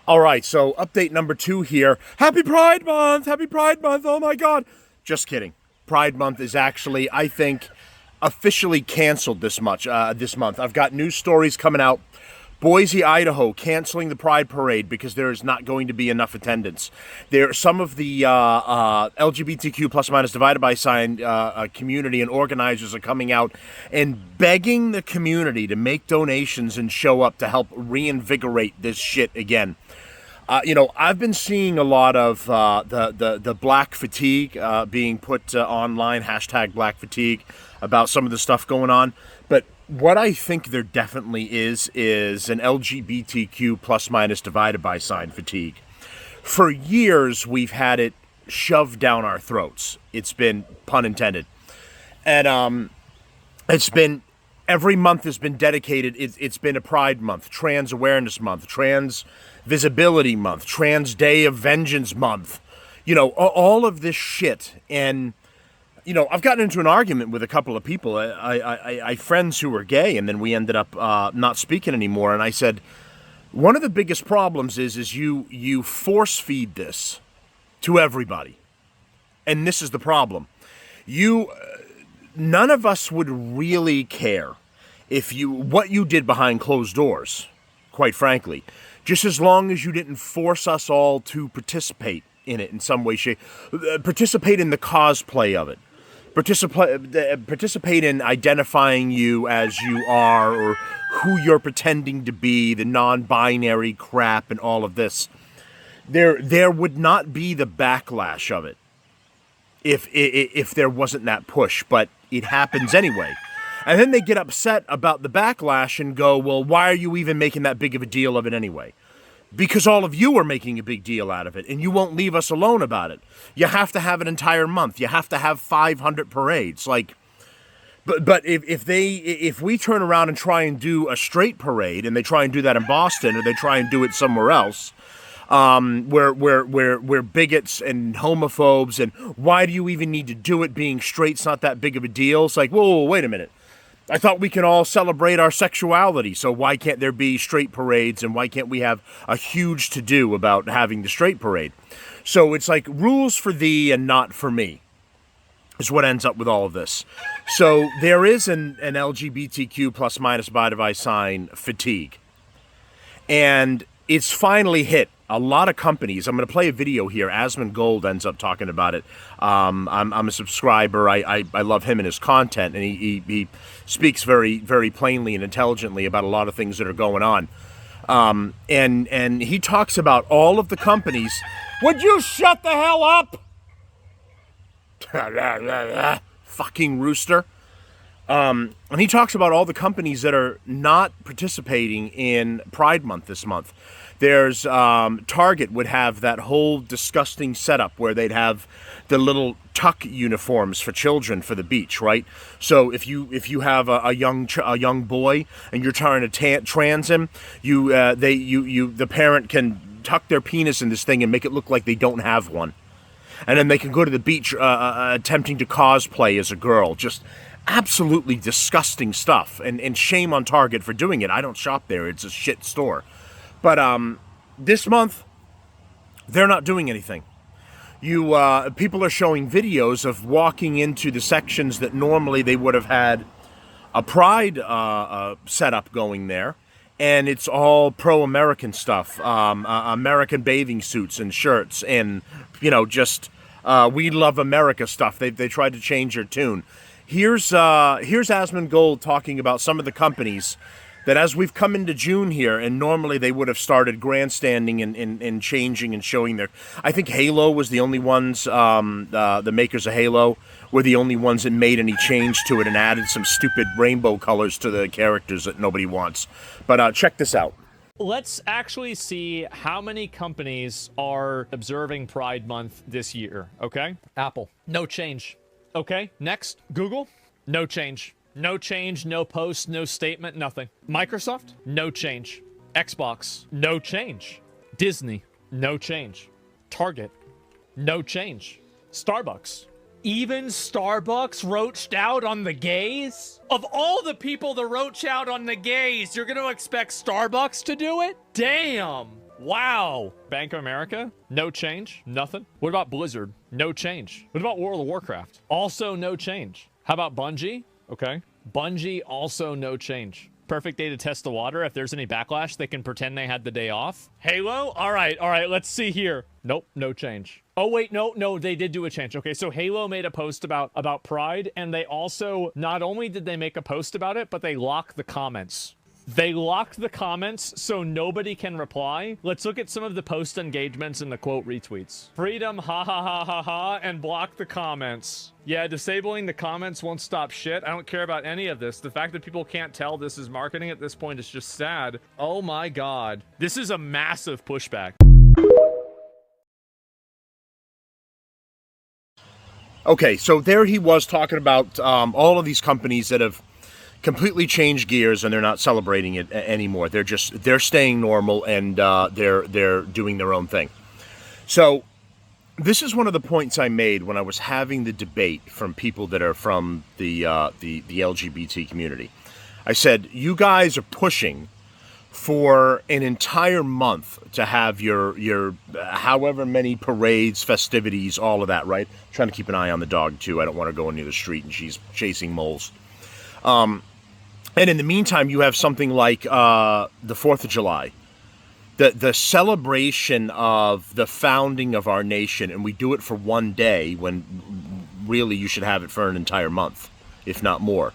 All right, so update number 2 here. Happy Pride Month! Happy Pride Month! Oh my God! Just kidding. Pride Month is actually, I think, officially canceled this month. I've got news stories coming out. Boise, Idaho, canceling the Pride Parade because there is not going to be enough attendance. Some of the LGBTQ plus minus divided by sign community and organizers are coming out and begging the community to make donations and show up to help reinvigorate this shit again. I've been seeing a lot of the black fatigue being put online, hashtag black fatigue, about some of the stuff going on. But what I think there definitely is an LGBTQ plus minus divided by sign fatigue. For years, we've had it shoved down our throats. It's been, pun intended. And it's been, every month has been dedicated. It's been a Pride Month, Trans Awareness Month, Trans Visibility Month, Trans Day of Vengeance Month. All of this shit. And I've gotten into an argument with a couple of people. I friends who were gay, and then we ended up not speaking anymore. And I said, one of the biggest problems is you force feed this to everybody, and this is the problem. None of us would really care what you did behind closed doors, quite frankly, just as long as you didn't force us all to participate in it in some way, shape, participate in the cosplay of it. Participate in identifying you as you are, or who you're pretending to be, the non-binary crap and all of this. There would not be the backlash of it if there wasn't that push, but it happens anyway. And then they get upset about the backlash and go, well, why are you even making that big of a deal of it anyway? Because all of you are making a big deal out of it, and you won't leave us alone about it. You have to have an entire month. You have to have 500 parades. But if we turn around and try and do a straight parade, and they try and do that in Boston, or they try and do it somewhere else, where bigots and homophobes, and why do you even need to do it? Being straight's not that big of a deal. It's like, whoa, wait a minute. I thought we can all celebrate our sexuality, so why can't there be straight parades, and why can't we have a huge to-do about having the straight parade? So it's like rules for thee and not for me is what ends up with all of this. So there is an LGBTQ plus minus divided by sign fatigue. And it's finally hit a lot of companies. I'm going to play a video here. Asmongold ends up talking about it. I'm a subscriber. I love him and his content, and he speaks very, very plainly and intelligently about a lot of things that are going on. And he talks about all of the companies. Would you shut the hell up? Fucking rooster. And he talks about all the companies that are not participating in Pride Month this month. There's Target would have that whole disgusting setup where they'd have the little tuck uniforms for children for the beach, right? So if you have a young boy and you're trying to trans him, the parent can tuck their penis in this thing and make it look like they don't have one, and then they can go to the beach attempting to cosplay as a girl. Just absolutely disgusting stuff, and shame on Target for doing it. I don't shop there; it's a shit store. But this month, they're not doing anything. People are showing videos of walking into the sections that normally they would have had a Pride setup going there, and it's all pro-American stuff, American bathing suits and shirts, and just we love America stuff. They tried to change their tune. Here's Asmongold talking about some of the companies that, as we've come into June here, and normally they would have started grandstanding and changing and showing their... I think Halo was the only ones, the makers of Halo were the only ones that made any change to it and added some stupid rainbow colors to the characters that nobody wants. But check this out. Let's actually see how many companies are observing Pride Month this year, okay? Apple, no change. Okay, next, Google, no change. No change, no post, no statement, nothing. Microsoft, no change. Xbox, no change. Disney, no change. Target, no change. Starbucks. Even Starbucks roached out on the gays? Of all the people that roach out on the gays, you're gonna expect Starbucks to do it? Damn! Wow. Bank of America? No change. Nothing. What about Blizzard? No change. What about World of Warcraft? Also no change. How about Bungie? Okay. Bungie, also no change. Perfect day to test the water. If there's any backlash, they can pretend they had the day off. Halo? All right, let's see here. Nope, no change. Oh, wait, no, they did do a change. Okay, so Halo made a post about Pride, and they also, not only did they make a post about it, but they locked the comments. They locked the comments so nobody can reply. Let's look at some of the post engagements and the quote retweets. Freedom, ha ha ha ha ha, and block the comments. Yeah, disabling the comments won't stop shit. I don't care about any of this. The fact that people can't tell this is marketing at this point is just sad. Oh my god. This is a massive pushback. Okay, so there he was talking about all of these companies that have completely changed gears and they're not celebrating it anymore. They're staying normal and they're doing their own thing. So this is one of the points I made when I was having the debate from people that are from the LGBT community. I said, you guys are pushing for an entire month to have your however many parades, festivities, all of that, right? I'm trying to keep an eye on the dog too. I don't want to go near the street and she's chasing moles. And in the meantime, you have something like the 4th of July, the celebration of the founding of our nation, and we do it for one day when really you should have it for an entire month, if not more.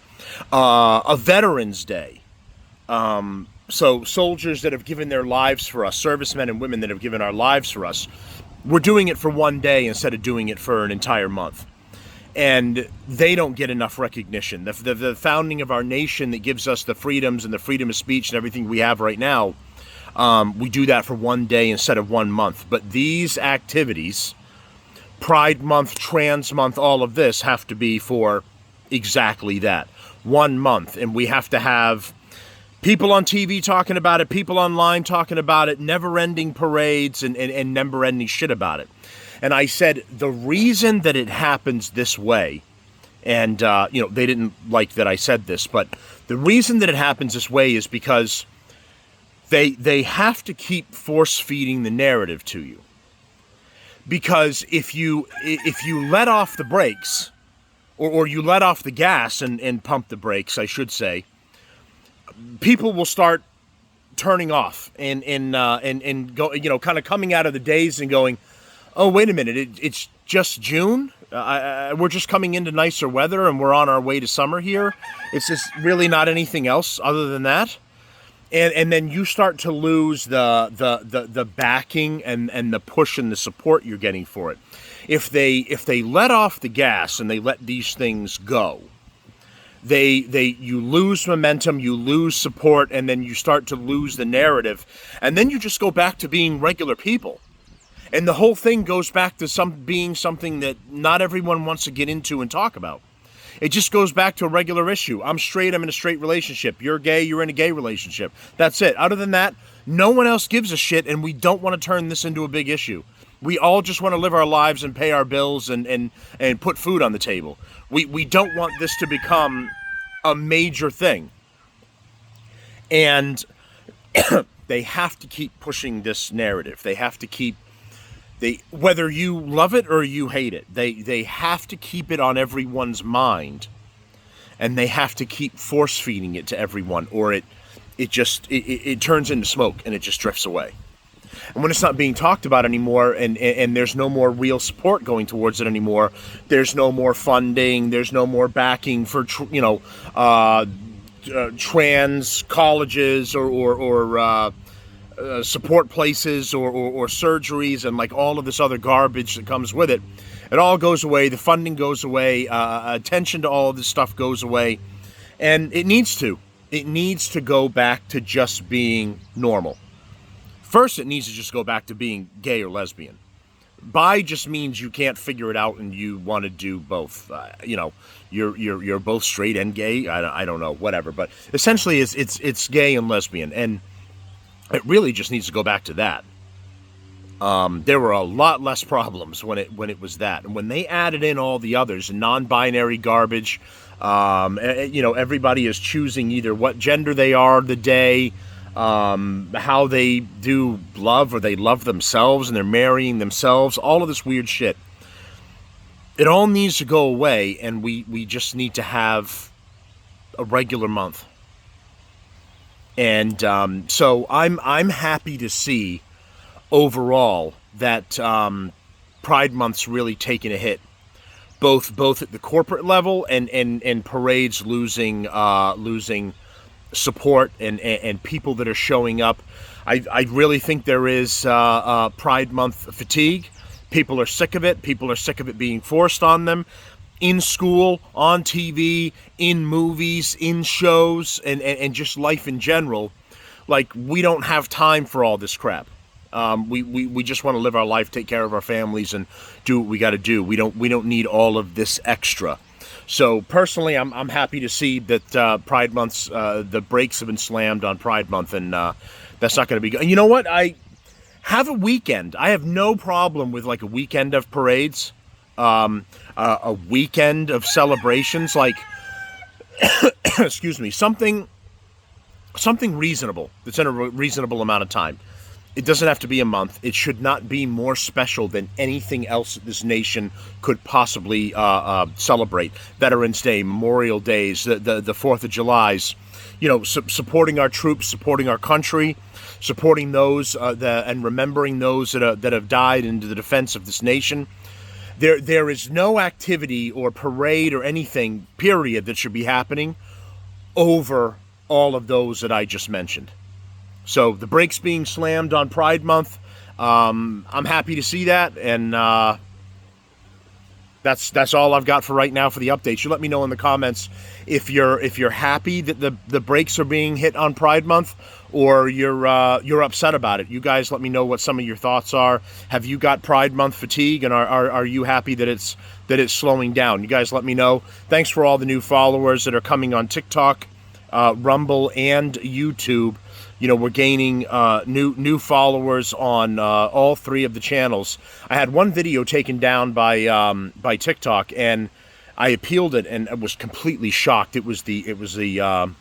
A Veterans Day. So soldiers that have given their lives for us, servicemen and women that have given our lives for us, we're doing it for one day instead of doing it for an entire month. And they don't get enough recognition. The founding of our nation that gives us the freedoms and the freedom of speech and everything we have right now, we do that for one day instead of 1 month. But these activities, Pride Month, Trans Month, all of this have to be for exactly that. 1 month. And we have to have people on TV talking about it, people online talking about it, never-ending parades and never-ending shit about it. And I said, the reason that it happens this way, and, they didn't like that I said this, but the reason that it happens this way is because they have to keep force-feeding the narrative to you. Because if you let off the brakes, or you let off the gas and pump the brakes, I should say, people will start turning off and go, kind of coming out of the daze and going, oh, wait a minute, it's just June? We're just coming into nicer weather and we're on our way to summer here? It's just really not anything else other than that? And then you start to lose the backing and the push and the support you're getting for it. If they let off the gas and they let these things go, you lose momentum, you lose support, and then you start to lose the narrative. And then you just go back to being regular people. And the whole thing goes back to being something that not everyone wants to get into and talk about. It just goes back to a regular issue. I'm straight, I'm in a straight relationship. You're gay, you're in a gay relationship. That's it. Other than that, no one else gives a shit, and we don't want to turn this into a big issue. We all just want to live our lives and pay our bills and put food on the table. We don't want this to become a major thing. And they have to keep pushing this narrative. They have to keep... whether you love it or you hate it, they have to keep it on everyone's mind, and they have to keep force feeding it to everyone, or it turns into smoke and it just drifts away. And when it's not being talked about anymore, and there's no more real support going towards it anymore, there's no more funding, there's no more backing for trans colleges or support places or surgeries and like all of this other garbage that comes with it. It all goes away. The funding goes away. Attention to all of this stuff goes away. And it needs to. It needs to go back to just being normal. First, it needs to just go back to being gay or lesbian. Bi just means you can't figure it out and you want to do both. You're both straight and gay. I don't know, whatever. But essentially, it's gay and lesbian. And it really just needs to go back to that. There were a lot less problems when it was that, and when they added in all the others, non-binary garbage. Everybody is choosing either what gender they are the day. how they do love, or they love themselves and they're marrying themselves, all of this weird shit. It all needs to go away, and we just need to have a regular month. And so I'm happy to see overall that Pride Month's really taken a hit, both at the corporate level and parades losing support and people that are showing up. I really think there is Pride Month fatigue. People are sick of it. People are sick of it being forced on them in school, on TV, in movies, in shows, and just life in general. Like, we don't have time for all this crap. We just want to live our life, take care of our families, and do what we got to do. We don't need all of this extra. So personally, I'm happy to see that Pride Month's the brakes have been slammed on Pride Month, and that's not going to be good. And you know what? I have a weekend. I have no problem with like a weekend of parades, a weekend of celebrations, like excuse me, something reasonable that's in a reasonable amount of time. It doesn't have to be a month. It should not be more special than anything else that this nation could possibly celebrate. Veterans Day, Memorial Days, the 4th of July's, supporting our troops, supporting our country, supporting those and remembering those that have died in the defense of this nation. There is no activity or parade or anything, period, that should be happening over all of those that I just mentioned. So the brakes being slammed on Pride Month, I'm happy to see that, and that's all I've got for right now for the updates. You let me know in the comments if you're happy that the brakes are being hit on Pride Month, or you're upset about it. You guys let me know what some of your thoughts are. Have you got Pride Month fatigue, and are you happy that it's slowing down? You guys let me know. Thanks for all the new followers that are coming on TikTok, Rumble, and YouTube. We're gaining new followers on all three of the channels. I had one video taken down by TikTok, and I appealed it, and I was completely shocked. It was the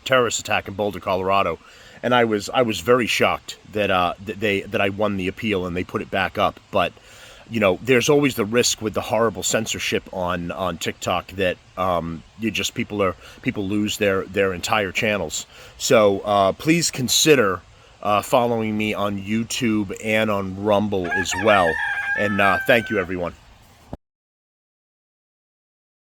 terrorist attack in Boulder, Colorado, and I was very shocked that I won the appeal and they put it back up. But there's always the risk with the horrible censorship on TikTok that people lose their entire channels. So please consider following me on YouTube and on Rumble as well. And thank you, everyone.